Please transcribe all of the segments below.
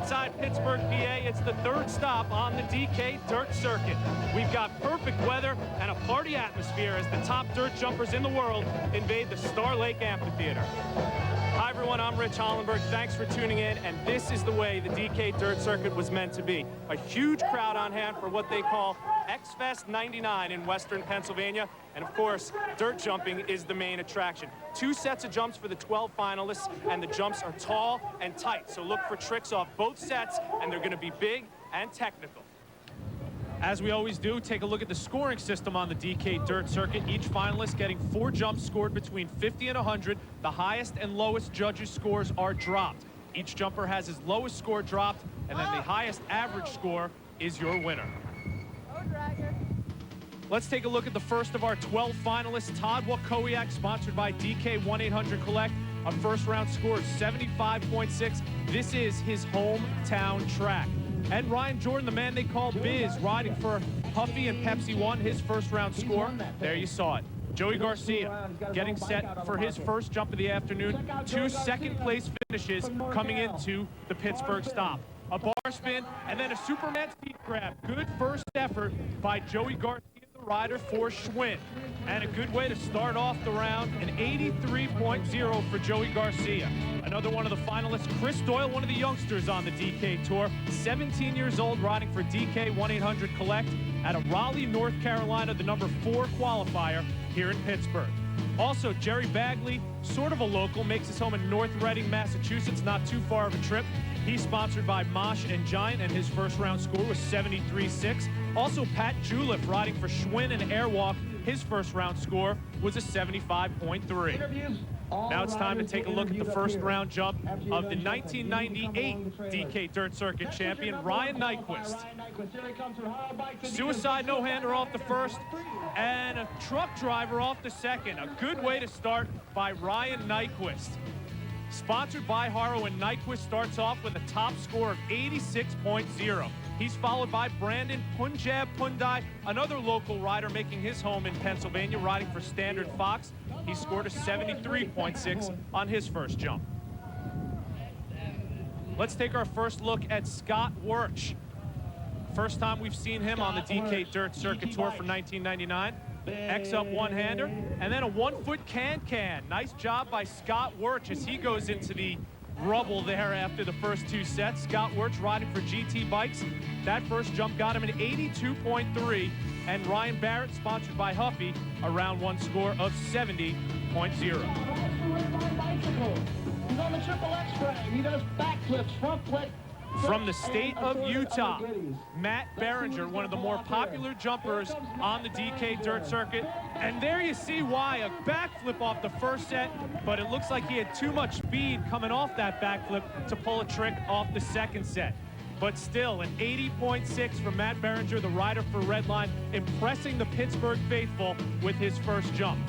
outside Pittsburgh, PA. It's the third stop on the DK Dirt Circuit. We've got perfect weather and a party atmosphere as the top dirt jumpers in the world invade the Star Lake Amphitheater. Hi everyone, I'm Rich Hollenberg. Thanks for tuning in, and this is the way the DK Dirt Circuit was meant to be. A huge crowd on hand for what they call X-Fest 99 in Western Pennsylvania. And of course, dirt jumping is the main attraction. 2 sets of jumps for the 12 finalists, and the jumps are tall and tight. So look for tricks off both sets, and they're going to be big and technical. As we always do, take a look at the scoring system on the DK Dirt Circuit. Each finalist getting 4 jumps scored between 50 and 100. The highest and lowest judges' scores are dropped. Each jumper has his lowest score dropped, and then the highest average score is your winner. Let's take a look at the first of our 12 finalists. Todd Wakowiak, sponsored by DK 1-800-COLLECT. A first round score of 75.6. This is his hometown track. And Ryan Jordan, the man they call Biz, riding for Huffy and Pepsi, won his first round score. There you saw it. Joey Garcia getting set for his first jump of the afternoon. 2 second-place finishes coming into the Pittsburgh stop. A bar spin and then a Superman seat grab. Good first effort by Joey Garcia, the rider for Schwinn. And a good way to start off the round, an 83.0 for Joey Garcia. Another one of the finalists, Chris Doyle, one of the youngsters on the DK Tour, 17 years old, riding for DK 1-800-COLLECT out of Raleigh, North Carolina, the number 4 qualifier here in Pittsburgh. Also, Jerry Bagley, sort of a local, makes his home in North Reading, Massachusetts, not too far of a trip. He's sponsored by Mosh and Giant, and his first round score was 73.6. Also, Pat Juliff, riding for Schwinn and Airwalk, his first round score was a 75.3. Now it's time to take a look at the first round jump of the 1998 DK Dirt Circuit champion, Ryan Nyquist. Suicide no-hander off the first, and a truck driver off the second. A good way to start by Ryan Nyquist. Sponsored by Haro, and Nyquist starts off with a top score of 86.0. He's followed by Brandon Punjab Pundai, another local rider making his home in Pennsylvania, riding for Standard Fox. He scored a 73.6 on his first jump. Let's take our first look at Scott Wirch. First time we've seen him on the DK Dirt Circuit Tour for 1999. X-up one-hander, and then a 1-foot can-can. Nice job by Scott Wirch as he goes into the rubble there after the first 2 sets. Scott Wirch riding for GT Bikes. That first jump got him an 82.3, and Ryan Barrett, sponsored by Huffy, a round 1 score of 70.0. He's on the triple X frame. He does backflips, front flip. From the state of Utah, Matt Berenger, one of the more popular jumpers on the DK Dirt Circuit. And there you see why, a backflip off the first set, but it looks like he had too much speed coming off that backflip to pull a trick off the second set. But still, an 80.6 from Matt Berenger, the rider for Redline, impressing the Pittsburgh faithful with his first jump.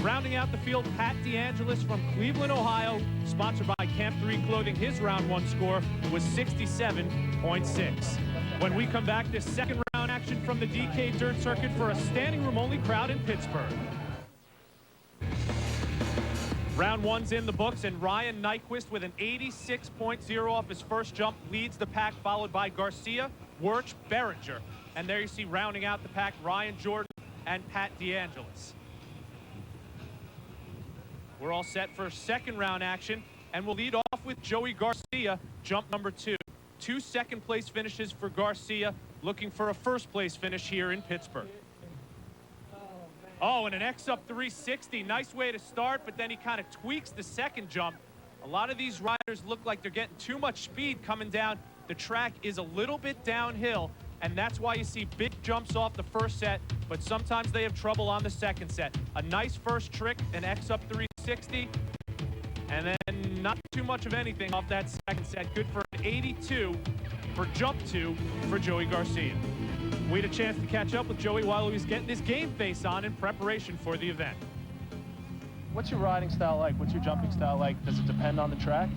Rounding out the field, Pat DeAngelis from Cleveland, Ohio, sponsored by Camp 3 Clothing. His round 1 score was 67.6. When we come back, this second round action from the DK Dirt Circuit for a standing room only crowd in Pittsburgh. Round 1's in the books, and Ryan Nyquist with an 86.0 off his first jump leads the pack, followed by Garcia, Wirch, Berenger. And there you see rounding out the pack, Ryan Jordan and Pat DeAngelis. We're all set for second round action, and we'll lead off with Joey Garcia, jump number 2. 2 second-place finishes for Garcia, looking for a first-place finish here in Pittsburgh. Oh, and an X-up 360. Nice way to start, but then he kind of tweaks the second jump. A lot of these riders look like they're getting too much speed coming down. The track is a little bit downhill, and that's why you see big jumps off the first set, but sometimes they have trouble on the second set. A nice first trick, an X-up 360, and then not too much of anything off that second set. Good for an 82 for jump 2 for Joey Garcia. We had a chance to catch up with Joey while he was getting his game face on in preparation for the event. What's your riding style like? What's your jumping style like? Does it depend on the track?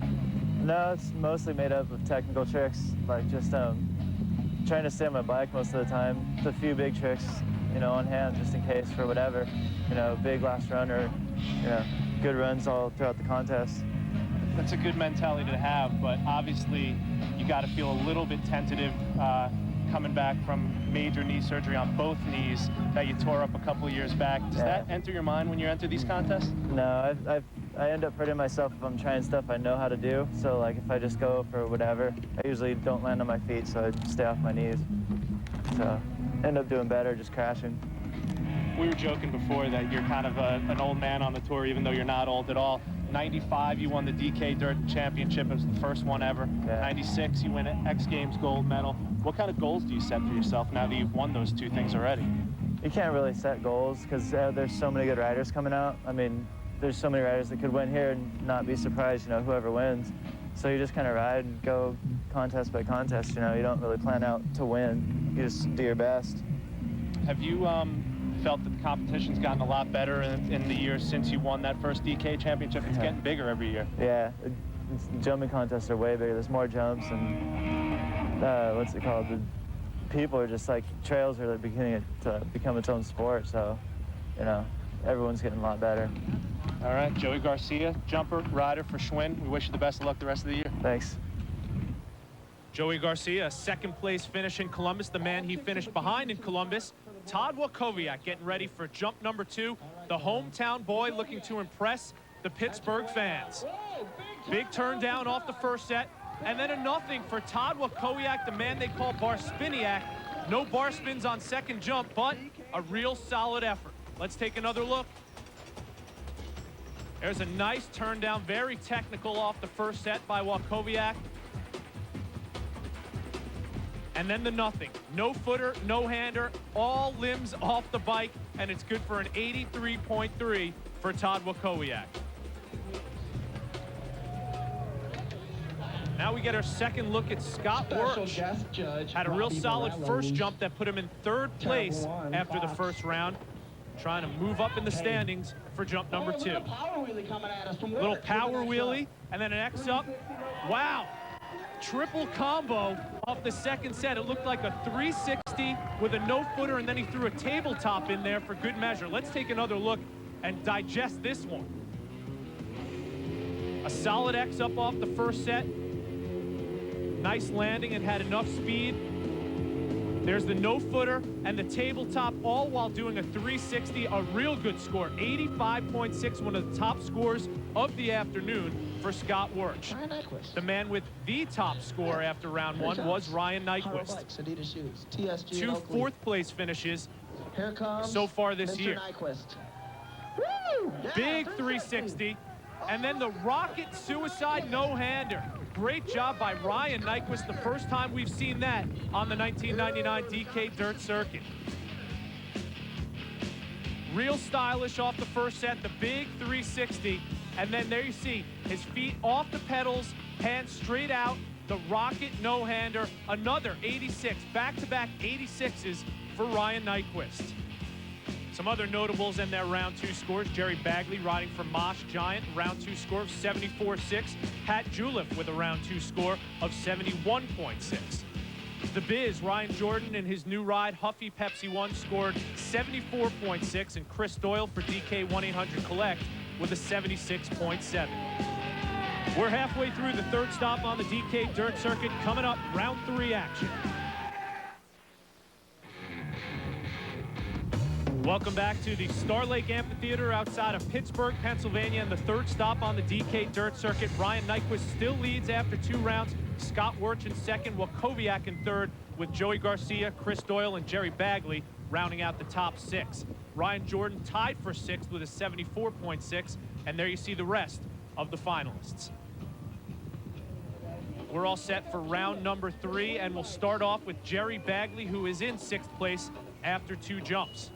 No, it's mostly made up of technical tricks, like just trying to stay on my bike most of the time. With a few big tricks, you know, on hand just in case for whatever, you know, big last run or, you know, good runs all throughout the contest. That's a good mentality to have, but obviously you got to feel a little bit tentative coming back from major knee surgery on both knees that you tore up a couple of years back. Does that enter your mind when you enter these contests? No, I end up hurting myself if I'm trying stuff I know how to do. So like if I just go for whatever, I usually don't land on my feet, so I stay off my knees. So end up doing better, just crashing. We were joking before that you're kind of an old man on the tour, even though you're not old at all. 95, you won the DK Dirt Championship. It was the first one ever. Yeah. 96, you win an X Games gold medal. What kind of goals do you set for yourself now that you've won those two things already? You can't really set goals because there's so many good riders coming out. I mean, there's so many riders that could win here and not be surprised, you know, whoever wins. So you just kind of ride and go contest by contest, you know. You don't really plan out to win. You just do your best. Have you felt that the competition's gotten a lot better in the years since you won that first DK championship? It's getting bigger every year. Yeah, jumping contests are way bigger. There's more jumps and what's it called? The people are just like, trails are beginning to become its own sport. So, you know, everyone's getting a lot better. All right, Joey Garcia, jumper, rider for Schwinn. We wish you the best of luck the rest of the year. Thanks. Joey Garcia, second place finish in Columbus, the man he finished behind in Columbus. Todd Wachowiak getting ready for jump number 2. The hometown boy looking to impress the Pittsburgh fans. Big turn down off the first set, and then a nothing for Todd Wachowiak, the man they call bar spiniac. No bar spins on second jump, but a real solid effort. Let's take another look. There's a nice turn down, very technical off the first set by Wachowiak. And then the nothing. No footer, no hander, all limbs off the bike, and it's good for an 83.3 for Todd Wachowiak. Now we get our second look at Scott Wirch. Had a real solid first jump that put him in third place after the first round. Trying to move up in the standings for jump number 2. Little power wheelie, and then an X up. Wow. Triple combo off the second set. It looked like a 360 with a no-footer, and then he threw a tabletop in there for good measure. Let's take another look and digest this one. A solid X up off the first set. Nice landing and had enough speed. There's the no-footer and the tabletop, all while doing a 360, a real good score. 85.6, one of the top scores of the afternoon for Scott Wirch. The man with the top score after round 1 was Ryan Nyquist. 2 fourth-place finishes so far this year. Big 360, and then the rocket suicide no-hander. Great job by Ryan Nyquist, the first time we've seen that on the 1999 DK Dirt Circuit. Real stylish off the first set, the big 360, and then there you see his feet off the pedals, hands straight out, the rocket no-hander, another 86, back-to-back 86s for Ryan Nyquist. Some other notables in their round 2 scores. Jerry Bagley riding for Mosh Giant, round 2 score of 74.6. Pat Juleff with a round 2 score of 71.6. The Biz, Ryan Jordan in his new ride, Huffy Pepsi 1, scored 74.6, and Chris Doyle for DK 1-800 Collect with a 76.7. We're halfway through the third stop on the DK Dirt Circuit. Coming up, round 3 action. Welcome back to the Star Lake Amphitheater outside of Pittsburgh, Pennsylvania, and the third stop on the DK Dirt Circuit. Ryan Nyquist still leads after 2 rounds. Scott Wirch in second, Wachowiak in third, with Joey Garcia, Chris Doyle, and Jerry Bagley rounding out the top 6. Ryan Jordan tied for 6th with a 74.6, and there you see the rest of the finalists. We're all set for round number 3, and we'll start off with Jerry Bagley, who is in 6th place after 2 jumps.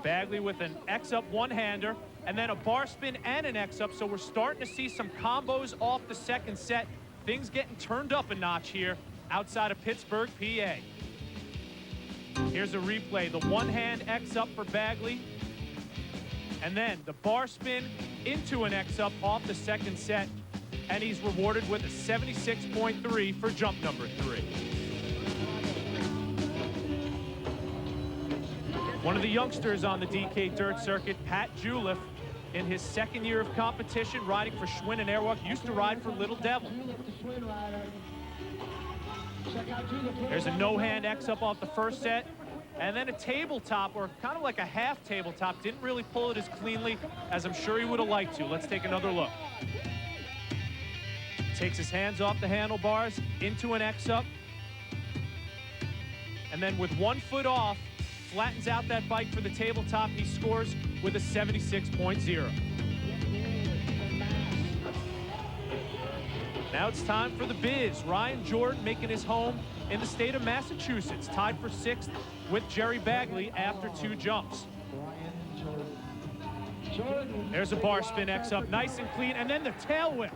Bagley with an X-up one-hander, and then a bar spin and an X-up, so we're starting to see some combos off the second set. Things getting turned up a notch here outside of Pittsburgh, PA. Here's a replay. The one-hand X-up for Bagley, and then the bar spin into an X-up off the second set, and he's rewarded with a 76.3 for jump number 3. One of the youngsters on the DK Dirt Circuit, Pat Juleff, in his second year of competition, riding for Schwinn and Airwalk. Used to ride for Little Devil. There's a no-hand X up off the first set. And then a tabletop, or kind of like a half tabletop. Didn't really pull it as cleanly as I'm sure he would have liked to. Let's take another look. Takes his hands off the handlebars into an X up. And then with 1 foot off, flattens out that bike for the tabletop. He scores with a 76.0. Now it's time for the biz. Ryan Jordan making his home in the state of Massachusetts, tied for 6th with Jerry Bagley after 2 jumps. There's a bar spin X up, nice and clean, and then the tail whip.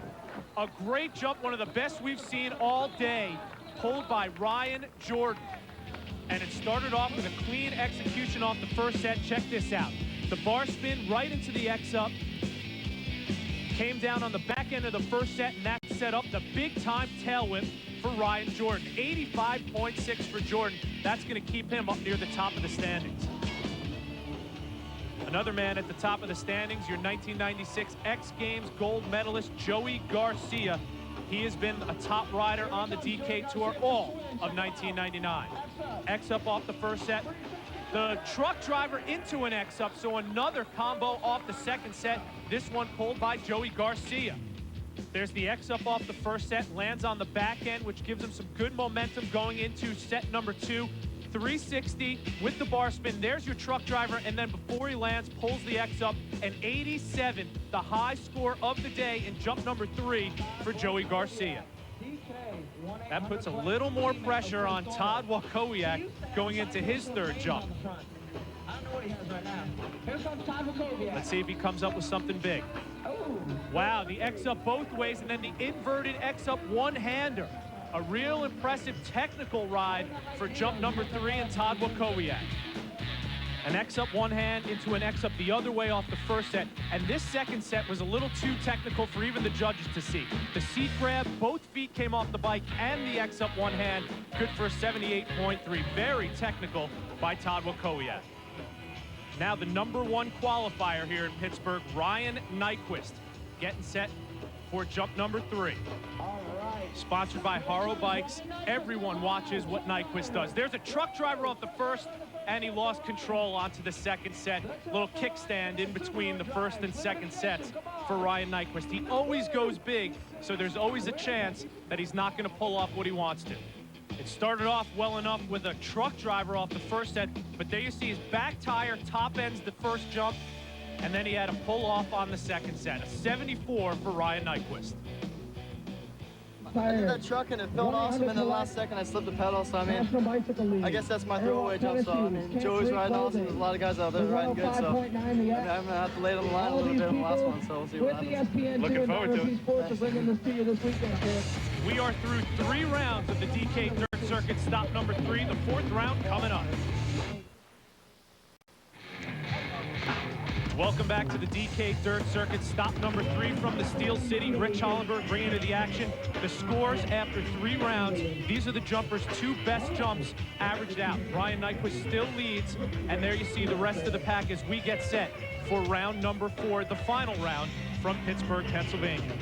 A great jump, one of the best we've seen all day, pulled by Ryan Jordan. And it started off with a clean execution off the first set. Check this out. The bar spin right into the X up. Came down on the back end of the first set, and that set up the big-time tail whip for Ryan Jordan. 85.6 for Jordan. That's going to keep him up near the top of the standings. Another man at the top of the standings, your 1996 X Games gold medalist, Joey Garcia. He has been a top rider on the DK Tour all of 1999. X up off the first set. The truck driver into an X up, so another combo off the second set. This one pulled by Joey Garcia. There's the X up off the first set, lands on the back end, which gives him some good momentum going into set number 2. 360 with the bar spin. There's your truck driver, and then before he lands, pulls the X up, an 87, the high score of the day in jump number 3 for Joey Garcia. That puts a little more pressure on Todd Wakowiak going into his 3rd jump. Let's see if he comes up with something big. Wow, the X up both ways, and then the inverted X up one-hander. A real impressive technical ride for jump number 3 and Todd Wakowiak. An X up one hand into an X up the other way off the first set. And this second set was a little too technical for even the judges to see. The seat grab, both feet came off the bike, and the X up one hand, good for a 78.3. Very technical by Todd Wakowiak. Now the number 1 qualifier here in Pittsburgh, Ryan Nyquist, getting set for jump number 3. Sponsored by Haro Bikes. Everyone watches what Nyquist does. There's a truck driver off the first, and he lost control onto the second set. Little kickstand in between the first and second sets for Ryan Nyquist. He always goes big, so there's always a chance that he's not going to pull off what he wants to. It started off well enough with a truck driver off the first set, but there you see his back tire top ends the first jump, and then he had a pull off on the second set. A 74 for Ryan Nyquist. I did that truck and it felt awesome, and then the last second I slipped the pedal, so I mean, I guess that's my throwaway jump, so I mean, Joey's riding awesome, there's a lot of guys out there riding good, so I'm going to have to lay it on the line a little bit on the last one, so we'll see what happens. Looking forward to it. We are through 3 rounds of the DK Dirt Circuit, stop number 3, the 4th round coming up. Welcome back to the DK Dirt Circuit, stop number 3 from the Steel City. Rich Hollenberg bringing to the action. The scores after 3 rounds. These are the jumpers' 2 best jumps averaged out. Ryan Nyquist still leads, and there you see the rest of the pack as we get set for round number 4, the final round from Pittsburgh, Pennsylvania.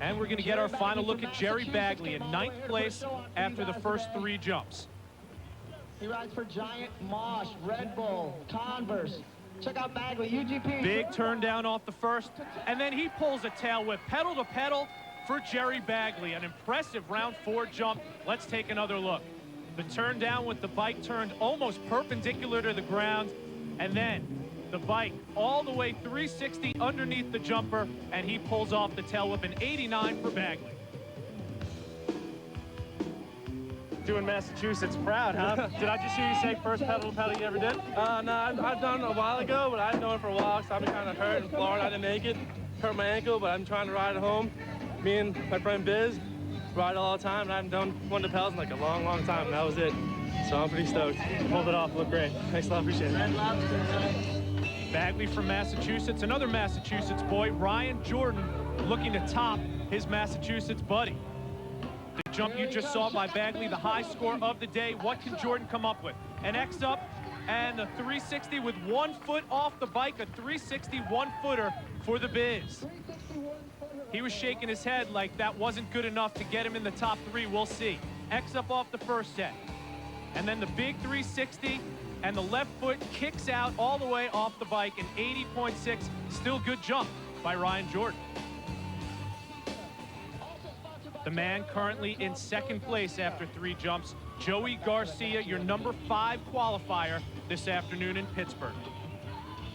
And we're going to get our final look at Jerry Bagley in 9th place after the first 3 jumps. He rides for Giant, Mosh, Red Bull, Converse. Check out Bagley, UGP. Big turn down off the first, and then he pulls a tail whip, pedal to pedal for Jerry Bagley. An impressive round 4 jump. Let's take another look. The turn down with the bike turned almost perpendicular to the ground, and then the bike all the way 360 underneath the jumper, and he pulls off the tail whip. An 89 for Bagley. Doing Massachusetts proud, huh? Did I just hear you say first pedal to pedal you ever did? No, I've done it a while ago, but I've known it for a while, so I've been kind of hurt in Florida. I didn't make it, hurt my ankle, but I'm trying to ride at home. Me and my friend Biz ride all the time, and I haven't done one to pedals in like a long, long time, and that was it. So I'm pretty stoked. Pulled it off, looked great. Thanks a lot, appreciate it. Bagley from Massachusetts, another Massachusetts boy, Ryan Jordan, looking to top his Massachusetts buddy. The jump you just saw by Bagley, the high score of the day. What can Jordan come up with? An X up, And the 360 with 1 foot off the bike, a 360 1-footer for the Biz. He was shaking his head like that wasn't good enough to get him in the top 3. We'll see. X up off the first set. And then the big 360, and the left foot kicks out all the way off the bike, an 80.6. Still good jump by Ryan Jordan. The man currently in second place after 3 jumps, Joey Garcia, your number 5 qualifier this afternoon in Pittsburgh.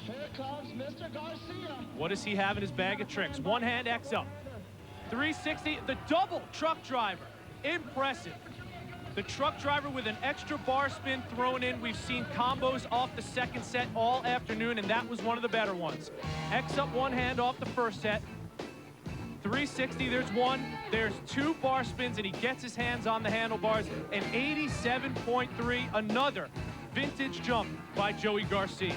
Here comes Mr. Garcia. What does he have in his bag of tricks? One hand X up. 360, the double truck driver. Impressive. The truck driver with an extra bar spin thrown in. We've seen combos off the second set all afternoon, and that was one of the better ones. X up one hand off the first set. 360, there's 1, there's 2 bar spins, and he gets his hands on the handlebars. An 87.3, another vintage jump by Joey Garcia.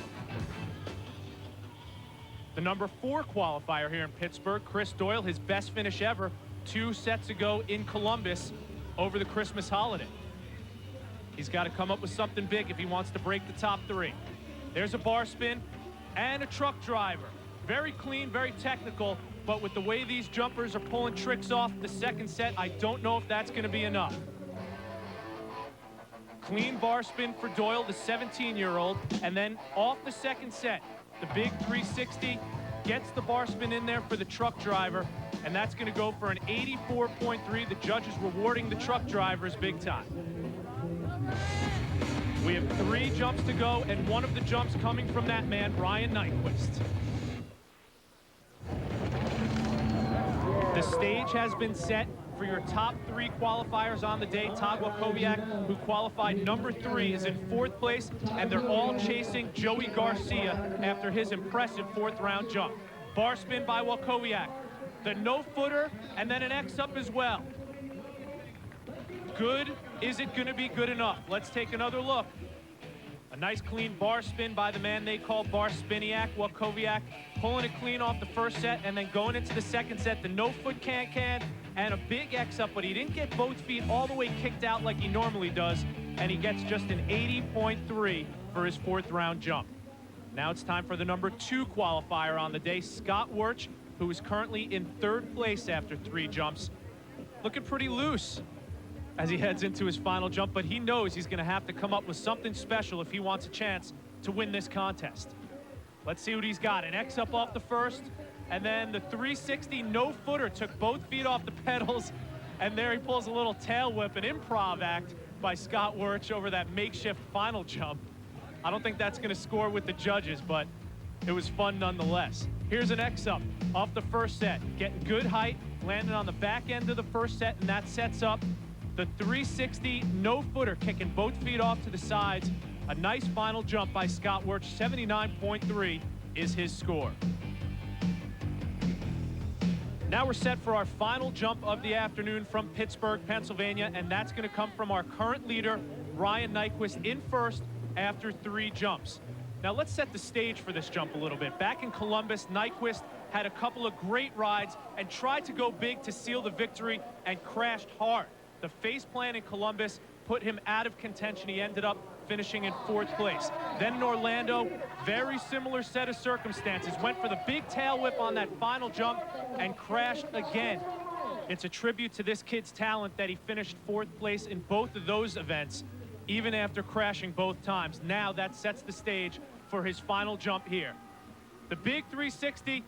The number 4 qualifier here in Pittsburgh, Chris Doyle, his best finish ever 2 sets ago in Columbus over the Christmas holiday. He's got to come up with something big if he wants to break the top 3. There's a bar spin and a truck driver. Very clean, very technical, but with the way these jumpers are pulling tricks off the second set, I don't know if that's going to be enough. Clean bar spin for Doyle, the 17-year-old, and then off the second set, the big 360 gets the bar spin in there for the truck driver, and that's going to go for an 84.3. The judges rewarding the truck drivers big time. We have 3 jumps to go, and one of the jumps coming from that man, Ryan Nyquist. The stage has been set for your top 3 qualifiers on the day. Todd Wachowiak, who qualified number 3, is in 4th place, and they're all chasing Joey Garcia after his impressive 4th round jump. Bar spin by Wachowiak, the no-footer, and then an X-up as well. Good. Is it going to be good enough? Let's take another look. A nice clean bar spin by the man they call Bar Spiniak, Wachowiak, pulling it clean off the first set, and then going into the second set, the no-foot can, and a big X-up, but he didn't get both feet all the way kicked out like he normally does, and he gets just an 80.3 for his 4th round jump. Now it's time for the number 2 qualifier on the day, Scott Wirch, who is currently in 3rd place after 3 jumps. Looking pretty loose as he heads into his final jump, but he knows he's going to have to come up with something special if he wants a chance to win this contest. Let's see what he's got. An X-up off the first, and then the 360 no-footer took both feet off the pedals, and there he pulls a little tail whip, an improv act by Scott Wirch over that makeshift final jump. I don't think that's going to score with the judges, but it was fun nonetheless. Here's an X-up off the first set, getting good height, landing on the back end of the first set, and that sets up the 360 no-footer, kicking both feet off to the sides. A nice final jump by Scott Wirch. 79.3 is his score. Now we're set for our final jump of the afternoon from Pittsburgh, Pennsylvania, and that's going to come from our current leader, Ryan Nyquist, in 1st after 3 jumps. Now let's set the stage for this jump a little bit. Back in Columbus, Nyquist had a couple of great rides and tried to go big to seal the victory and crashed hard. The face plant in Columbus put him out of contention. He ended up finishing in 4th place. Then in Orlando, very similar set of circumstances. Went for the big tail whip on that final jump and crashed again. It's a tribute to this kid's talent that he finished 4th place in both of those events, even after crashing both times. Now that sets the stage for his final jump here. The big 360,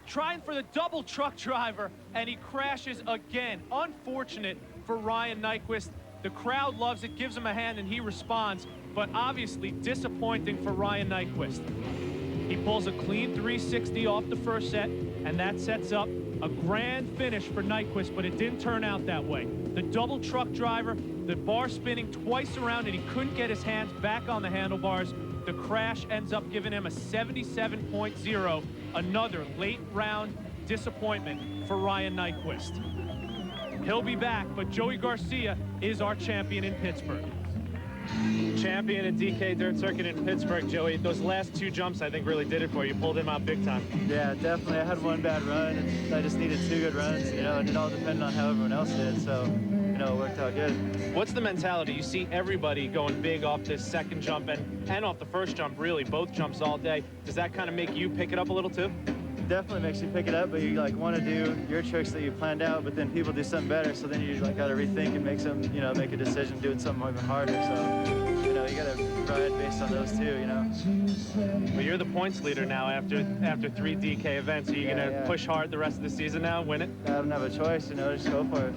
trying for the double truck driver, and he crashes again. Unfortunate for Ryan Nyquist. The crowd loves it, gives him a hand, and he responds, but obviously disappointing for Ryan Nyquist. He pulls a clean 360 off the first set, and that sets up a grand finish for Nyquist, but it didn't turn out that way. The double truck driver, the bar spinning twice around, and he couldn't get his hands back on the handlebars. The crash ends up giving him a 77.0, another late round disappointment for Ryan Nyquist. He'll be back, but Joey Garcia is our champion in Pittsburgh. Champion in DK Dirt Circuit in Pittsburgh, Joey. Those last 2 jumps, I think, really did it for you. You pulled him out big time. Yeah, definitely. I had one bad run, and I just needed 2 good runs, you know, and it all depended on how everyone else did. So you know, it worked out good. What's the mentality? You see everybody going big off this second jump and off the first jump, really, both jumps all day. Does that kind of make you pick it up a little too? Definitely makes you pick it up, but you like want to do your tricks that you planned out, but then people do something better, so then you like got to rethink and make some, you know, make a decision doing something even harder. So, you know, you got to ride based on those too, you know. Well, you're the points leader now after 3 DK events. Are you gonna push hard the rest of the season now, win it? I don't have a choice, you know, just go for it.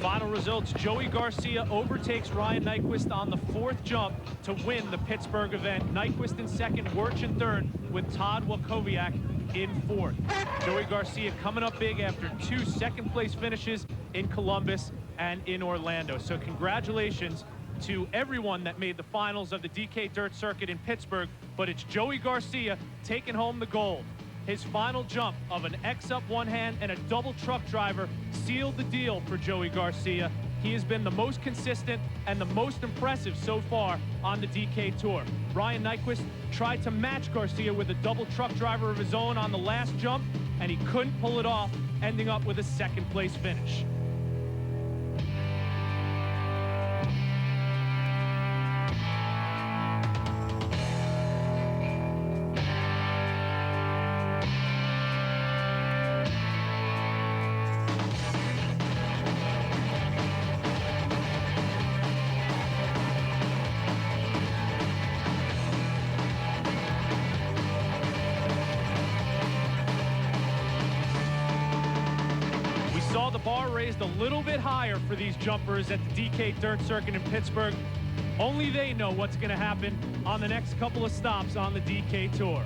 Final results, Joey Garcia overtakes Ryan Nyquist on the 4th jump to win the Pittsburgh event. Nyquist in 2nd, Wirch in 3rd, with Todd Wachowiak in 4th. Joey Garcia coming up big after 2 second-place finishes in Columbus and in Orlando. So congratulations to everyone that made the finals of the DK Dirt Circuit in Pittsburgh, but it's Joey Garcia taking home the gold. His final jump of an X-up one hand and a double truck driver sealed the deal for Joey Garcia. He has been the most consistent and the most impressive so far on the DK Tour. Ryan Nyquist tried to match Garcia with a double truck driver of his own on the last jump, and he couldn't pull it off, ending up with a 2nd place finish. Saw the bar raised a little bit higher for these jumpers at the DK Dirt Circuit in Pittsburgh. Only they know what's going to happen on the next couple of stops on the DK Tour.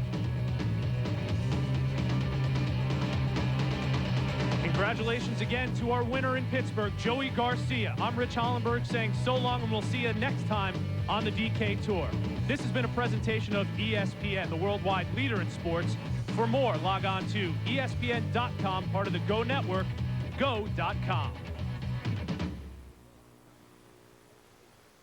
Congratulations again to our winner in Pittsburgh, Joey Garcia. I'm Rich Hollenberg saying so long, and we'll see you next time on the DK Tour. This has been a presentation of ESPN, the worldwide leader in sports. For more, log on to ESPN.com, part of the Go Network, go.com.